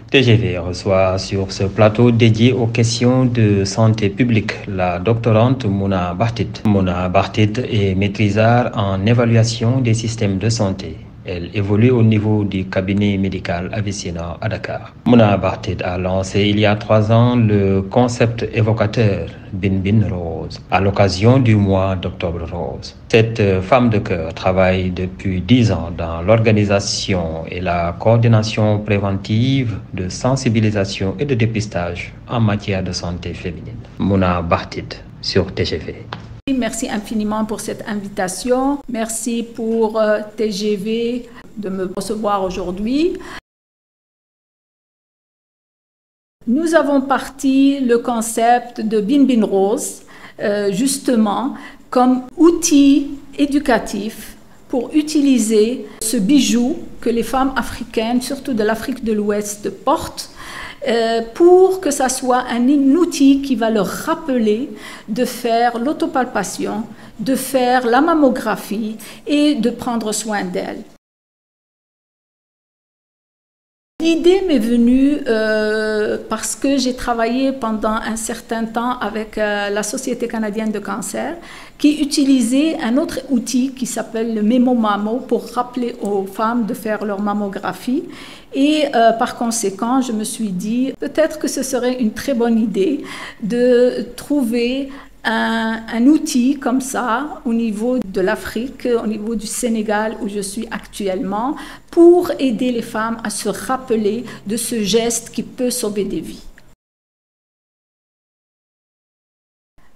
TGV reçoit sur ce plateau dédié aux questions de santé publique la doctorante Mouna Bartit. Mouna Bartit est maîtrisard en évaluation des systèmes de santé. Elle évolue au niveau du cabinet médical Avicenna à Dakar. Mouna Bartit a lancé il y a 3 ans le concept évocateur Bin Bin Rose à l'occasion du mois d'Octobre Rose. Cette femme de cœur travaille depuis 10 ans dans l'organisation et la coordination préventive de sensibilisation et de dépistage en matière de santé féminine. Mouna Bartit sur TGV. Merci infiniment pour cette invitation. Merci pour TGV de me recevoir aujourd'hui. Nous avons parti le concept de Bin Bin Rose, justement, comme outil éducatif pour utiliser ce bijou que les femmes africaines, surtout de l'Afrique de l'Ouest, portent, pour que ça soit un outil qui va leur rappeler de faire l'autopalpation, de faire la mammographie et de prendre soin d'elles. L'idée m'est venue parce que j'ai travaillé pendant un certain temps avec la Société canadienne de cancer qui utilisait un autre outil qui s'appelle le Mémo-Mammo pour rappeler aux femmes de faire leur mammographie. Et par conséquent, je me suis dit peut-être que ce serait une très bonne idée de trouver un outil comme ça au niveau de l'Afrique, au niveau du Sénégal où je suis actuellement, pour aider les femmes à se rappeler de ce geste qui peut sauver des vies.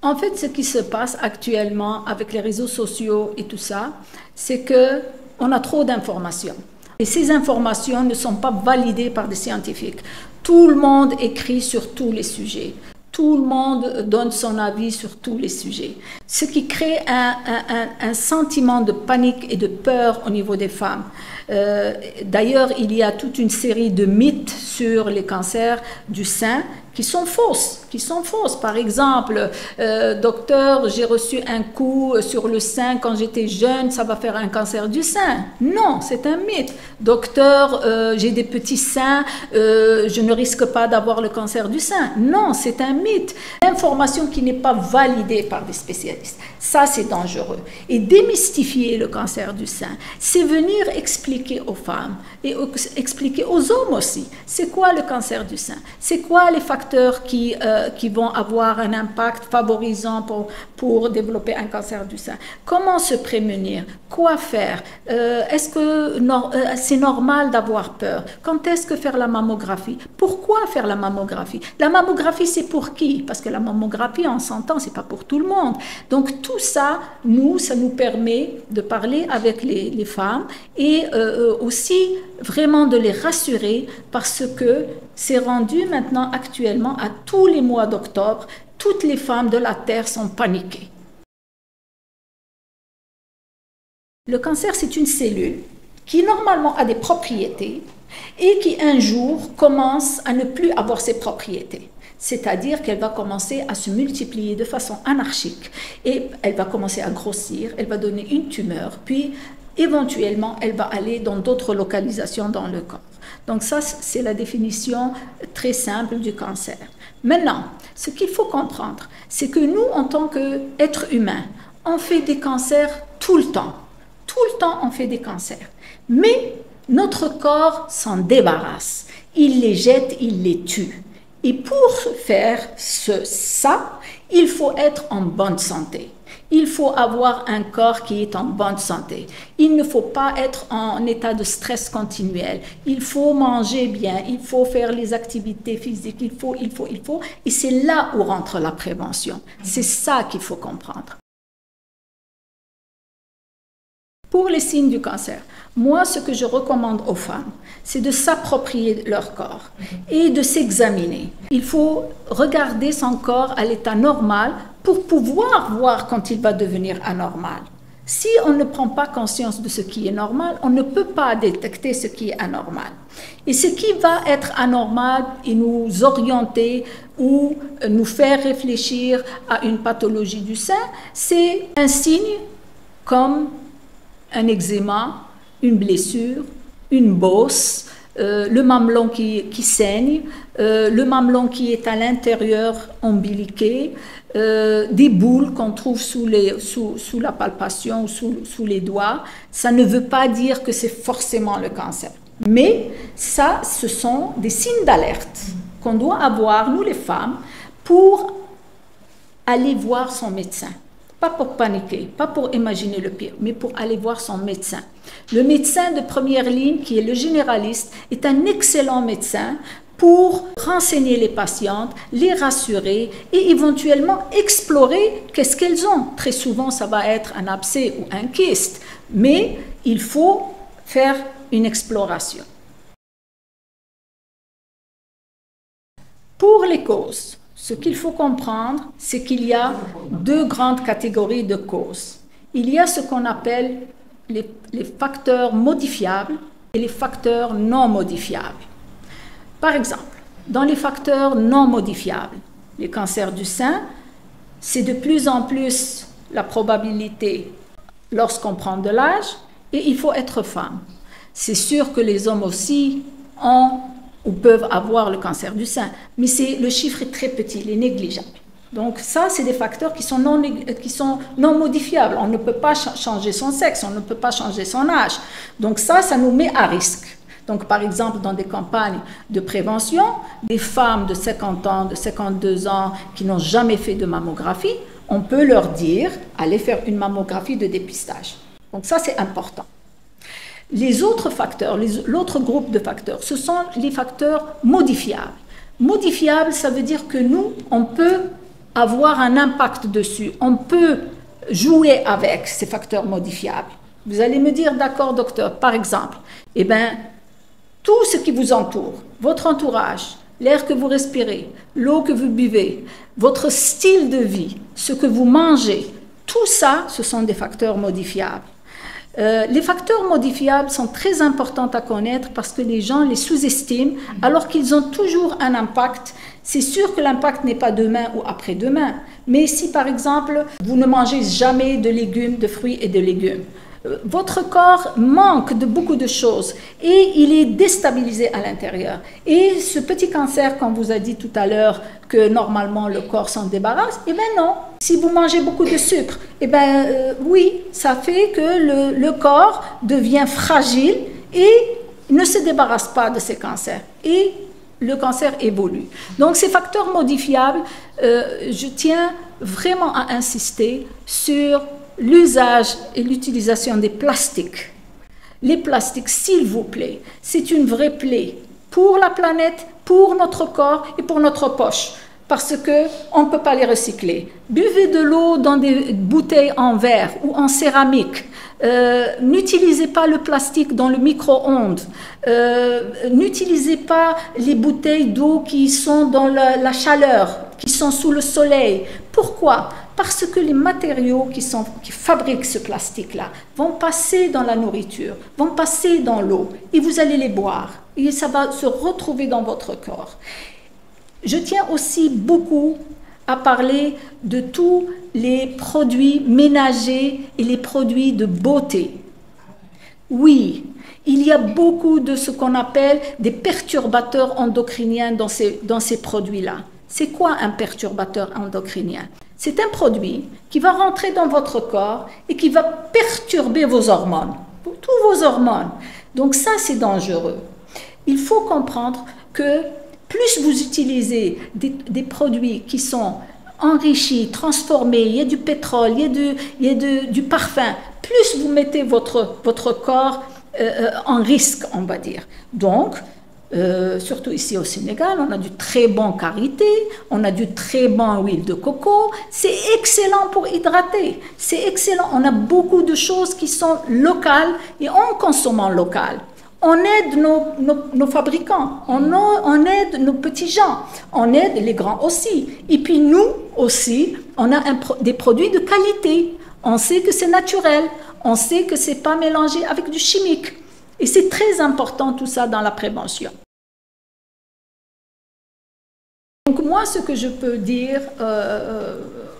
En fait, ce qui se passe actuellement avec les réseaux sociaux et tout ça, c'est qu'on a trop d'informations. Et ces informations ne sont pas validées par des scientifiques. Tout le monde écrit sur tous les sujets. Tout le monde donne son avis sur tous les sujets. Ce qui crée un sentiment de panique et de peur au niveau des femmes. D'ailleurs, il y a toute une série de mythes sur les cancers du sein qui sont fausses. Par exemple, docteur, j'ai reçu un coup sur le sein quand j'étais jeune, ça va faire un cancer du sein. Non, c'est un mythe. Docteur, j'ai des petits seins, je ne risque pas d'avoir le cancer du sein. Non, c'est un mythe. L'information qui n'est pas validée par des spécialistes. Ça, c'est dangereux. Et démystifier le cancer du sein, c'est venir expliquer aux femmes et expliquer aux hommes aussi, c'est quoi le cancer du sein? C'est quoi les facteurs qui vont avoir un impact favorisant pour développer un cancer du sein? Comment se prémunir? Quoi faire? Est-ce que c'est normal d'avoir peur? Quand est-ce que faire la mammographie? Pourquoi faire la mammographie? La mammographie, c'est pour qui? Parce que la mammographie, on s'entend, c'est pas pour tout le monde. Donc tout ça, ça nous permet de parler avec les femmes et aussi vraiment de les rassurer parce que c'est rendu maintenant actuellement à tous les mois d'octobre, toutes les femmes de la Terre sont paniquées. Le cancer, c'est une cellule qui normalement a des propriétés et qui un jour commence à ne plus avoir ses propriétés. C'est-à-dire qu'elle va commencer à se multiplier de façon anarchique et elle va commencer à grossir, elle va donner une tumeur, puis éventuellement elle va aller dans d'autres localisations dans le corps. Donc ça, c'est la définition très simple du cancer. Maintenant, ce qu'il faut comprendre, c'est que nous, en tant qu'êtres humains, on fait des cancers tout le temps. Tout le temps, on fait des cancers. Mais notre corps s'en débarrasse. Il les jette, il les tue. Et pour faire ça, il faut être en bonne santé. Il faut avoir un corps qui est en bonne santé. Il ne faut pas être en état de stress continuel. Il faut manger bien, il faut faire les activités physiques, il faut. Et c'est là où rentre la prévention. C'est ça qu'il faut comprendre. Pour les signes du cancer, moi, ce que je recommande aux femmes, c'est de s'approprier leur corps et de s'examiner. Il faut regarder son corps à l'état normal pour pouvoir voir quand il va devenir anormal. Si on ne prend pas conscience de ce qui est normal, on ne peut pas détecter ce qui est anormal. Et ce qui va être anormal et nous orienter ou nous faire réfléchir à une pathologie du sein, c'est un signe comme un eczéma, une blessure, une bosse, le mamelon qui saigne, le mamelon qui est à l'intérieur ombiliqué, des boules qu'on trouve sous la palpation ou sous les doigts. Ça ne veut pas dire que c'est forcément le cancer. Mais ça, ce sont des signes d'alerte qu'on doit avoir, nous les femmes, pour aller voir son médecin. Pas pour paniquer, pas pour imaginer le pire, mais pour aller voir son médecin. Le médecin de première ligne, qui est le généraliste, est un excellent médecin pour renseigner les patientes, les rassurer et éventuellement explorer qu'est-ce qu'elles ont. Très souvent, ça va être un abcès ou un kyste, mais il faut faire une exploration. Pour les causes, ce qu'il faut comprendre, c'est qu'il y a deux grandes catégories de causes. Il y a ce qu'on appelle les facteurs modifiables et les facteurs non modifiables. Par exemple, dans les facteurs non modifiables, les cancers du sein, c'est de plus en plus la probabilité lorsqu'on prend de l'âge et il faut être femme. C'est sûr que les hommes aussi ont ou peuvent avoir le cancer du sein, mais le chiffre est très petit, il est négligeable. Donc ça, c'est des facteurs qui sont non modifiables. On ne peut pas changer son sexe, on ne peut pas changer son âge. Donc ça nous met à risque. Donc par exemple, dans des campagnes de prévention, des femmes de 50 ans, de 52 ans qui n'ont jamais fait de mammographie, on peut leur dire, allez faire une mammographie de dépistage. Donc ça, c'est important. Les autres facteurs, l'autre groupe de facteurs, ce sont les facteurs modifiables. Modifiables, ça veut dire que nous, on peut avoir un impact dessus. On peut jouer avec ces facteurs modifiables. Vous allez me dire, d'accord, docteur, par exemple, eh bien, tout ce qui vous entoure, votre entourage, l'air que vous respirez, l'eau que vous buvez, votre style de vie, ce que vous mangez, tout ça, ce sont des facteurs modifiables. Les facteurs modifiables sont très importants à connaître parce que les gens les sous-estiment alors qu'ils ont toujours un impact. C'est sûr que l'impact n'est pas demain ou après-demain, mais si par exemple vous ne mangez jamais de légumes, de fruits et de légumes, votre corps manque de beaucoup de choses et il est déstabilisé à l'intérieur. Et ce petit cancer, comme vous a dit tout à l'heure, que normalement le corps s'en débarrasse, eh bien non. Si vous mangez beaucoup de sucre, eh bien oui, ça fait que le corps devient fragile et ne se débarrasse pas de ces cancers. Et le cancer évolue. Donc ces facteurs modifiables, je tiens vraiment à insister sur l'usage et l'utilisation des plastiques. Les plastiques, s'il vous plaît, c'est une vraie plaie pour la planète, pour notre corps et pour notre poche, parce qu'on ne peut pas les recycler. Buvez de l'eau dans des bouteilles en verre ou en céramique. N'utilisez pas le plastique dans le micro-ondes. N'utilisez pas les bouteilles d'eau qui sont dans la chaleur, qui sont sous le soleil. Pourquoi ? Parce que les matériaux qui fabriquent ce plastique-là vont passer dans la nourriture, vont passer dans l'eau, et vous allez les boire. Et ça va se retrouver dans votre corps. Je tiens aussi beaucoup à parler de tous les produits ménagers et les produits de beauté. Oui, il y a beaucoup de ce qu'on appelle des perturbateurs endocriniens dans ces produits-là. C'est quoi un perturbateur endocrinien? C'est un produit qui va rentrer dans votre corps et qui va perturber vos hormones, tous vos hormones. Donc ça, c'est dangereux. Il faut comprendre que plus vous utilisez des produits qui sont enrichis, transformés, il y a du pétrole, il y a du parfum, plus vous mettez votre corps en risque, on va dire. Donc, surtout ici au Sénégal, on a du très bon karité, on a du très bon huile de coco, c'est excellent pour hydrater, c'est excellent, on a beaucoup de choses qui sont locales et en consommant local. On aide nos fabricants, on aide nos petits gens, on aide les grands aussi. Et puis nous aussi, on a des produits de qualité. On sait que c'est naturel, on sait que ce n'est pas mélangé avec du chimique. Et c'est très important tout ça dans la prévention. Donc moi, ce que je peux dire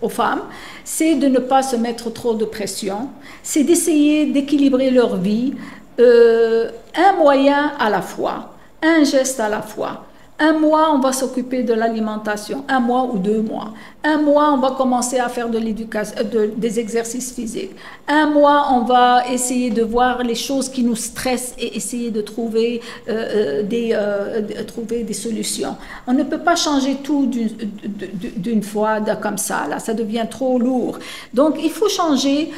aux femmes, c'est de ne pas se mettre trop de pression, c'est d'essayer d'équilibrer leur vie, un moyen à la fois. un geste à la fois. Un mois, on va s'occuper de l'alimentation, 1 mois ou 2 mois. 1 mois, on va commencer à faire de l'éducation, des exercices physiques. 1 mois, on va essayer de voir les choses qui nous stressent et essayer de trouver, trouver des solutions. On ne peut pas changer tout d'une fois comme ça, là, ça devient trop lourd. Donc, il faut changer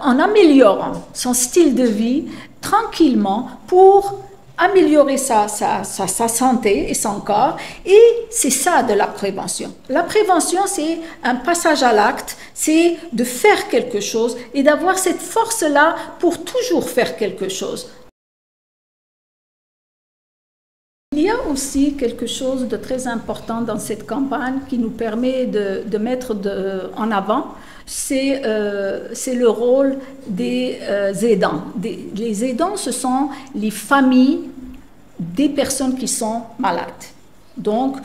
en améliorant son style de vie tranquillement pour améliorer sa santé et son corps, et c'est ça de la prévention. La prévention, c'est un passage à l'acte, c'est de faire quelque chose et d'avoir cette force-là pour toujours faire quelque chose. Il y a aussi quelque chose de très important dans cette campagne qui nous permet de mettre en avant, c'est le rôle des aidants. Les aidants, ce sont les familles des personnes qui sont malades. Donc,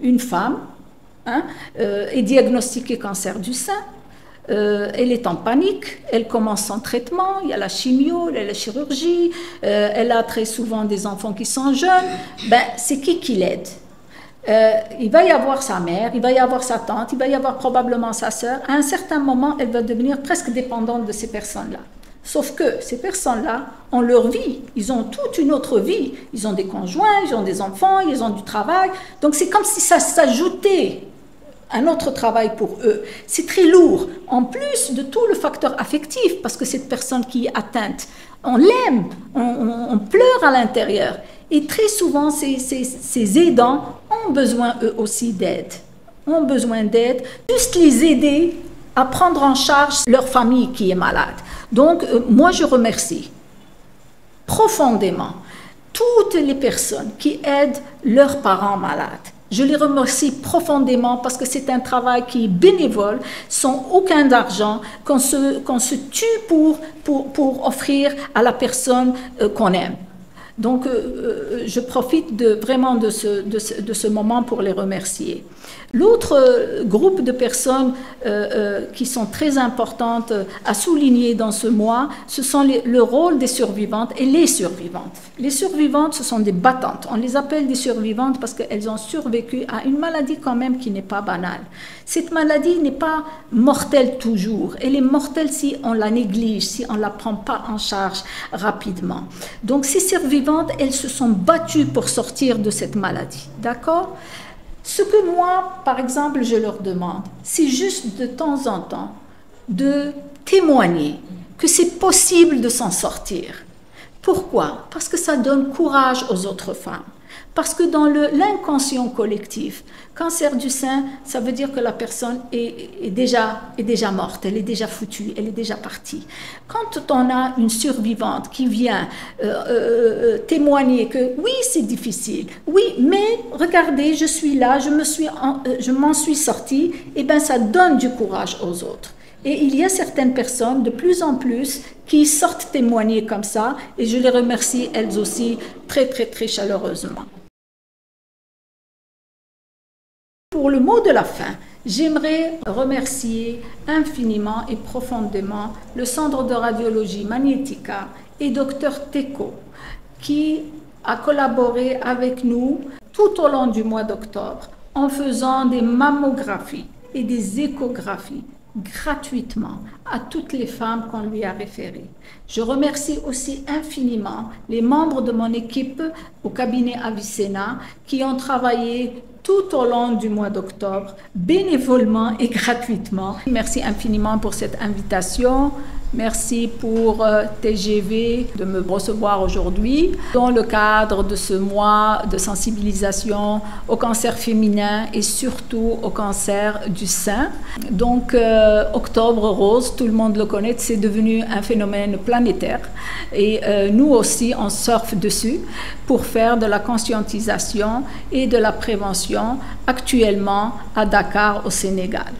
une femme est diagnostiquée cancer du sein. Elle est en panique, elle commence son traitement, il y a la chimio, il y a la chirurgie, elle a très souvent des enfants qui sont jeunes. C'est qui l'aide? Il va y avoir sa mère, il va y avoir sa tante, il va y avoir probablement sa sœur. À un certain moment, elle va devenir presque dépendante de ces personnes-là. Sauf que ces personnes-là ont leur vie, ils ont toute une autre vie. Ils ont des conjoints, ils ont des enfants, ils ont du travail. Donc c'est comme si ça s'ajoutait un autre travail pour eux. C'est très lourd. En plus de tout le facteur affectif, parce que cette personne qui est atteinte, on l'aime, on pleure à l'intérieur. Et très souvent, ces aidants ont besoin eux aussi d'aide. Ont besoin d'aide, juste les aider à prendre en charge leur famille qui est malade. Donc, moi, je remercie profondément toutes les personnes qui aident leurs parents malades. Je les remercie profondément parce que c'est un travail qui est bénévole, sans aucun argent, qu'on se tue pour offrir à la personne qu'on aime. Donc, je profite vraiment de ce moment pour les remercier. L'autre groupe de personnes qui sont très importantes à souligner dans ce mois, ce sont le rôle des survivantes et les survivantes. Les survivantes, ce sont des battantes. On les appelle des survivantes parce qu'elles ont survécu à une maladie quand même qui n'est pas banale. Cette maladie n'est pas mortelle toujours. Elle est mortelle si on la néglige, si on ne la prend pas en charge rapidement. Donc ces survivantes, elles se sont battues pour sortir de cette maladie. D'accord ? Ce que moi, par exemple, je leur demande, c'est juste de temps en temps de témoigner que c'est possible de s'en sortir. Pourquoi? Parce que ça donne courage aux autres femmes. Parce que dans l'inconscient collectif, cancer du sein, ça veut dire que la personne est déjà morte, elle est déjà foutue, elle est déjà partie. Quand on a une survivante qui vient témoigner que oui, c'est difficile, oui, mais regardez, je suis là, je m'en suis sortie, et bien ça donne du courage aux autres. Et il y a certaines personnes, de plus en plus, qui sortent témoigner comme ça, et je les remercie, elles aussi, très, très, très chaleureusement. Pour le mot de la fin, j'aimerais remercier infiniment et profondément le Centre de radiologie Magnetica et Dr Teco, qui a collaboré avec nous tout au long du mois d'octobre en faisant des mammographies et des échographies gratuitement à toutes les femmes qu'on lui a référées. Je remercie aussi infiniment les membres de mon équipe au cabinet Avicenna qui ont travaillé tout au long du mois d'octobre, bénévolement et gratuitement. Merci infiniment pour cette invitation. Merci pour TGV de me recevoir aujourd'hui dans le cadre de ce mois de sensibilisation au cancer féminin et surtout au cancer du sein. Donc, Octobre Rose, tout le monde le connaît, c'est devenu un phénomène planétaire et nous aussi, on surfe dessus pour faire de la conscientisation et de la prévention actuellement à Dakar, au Sénégal.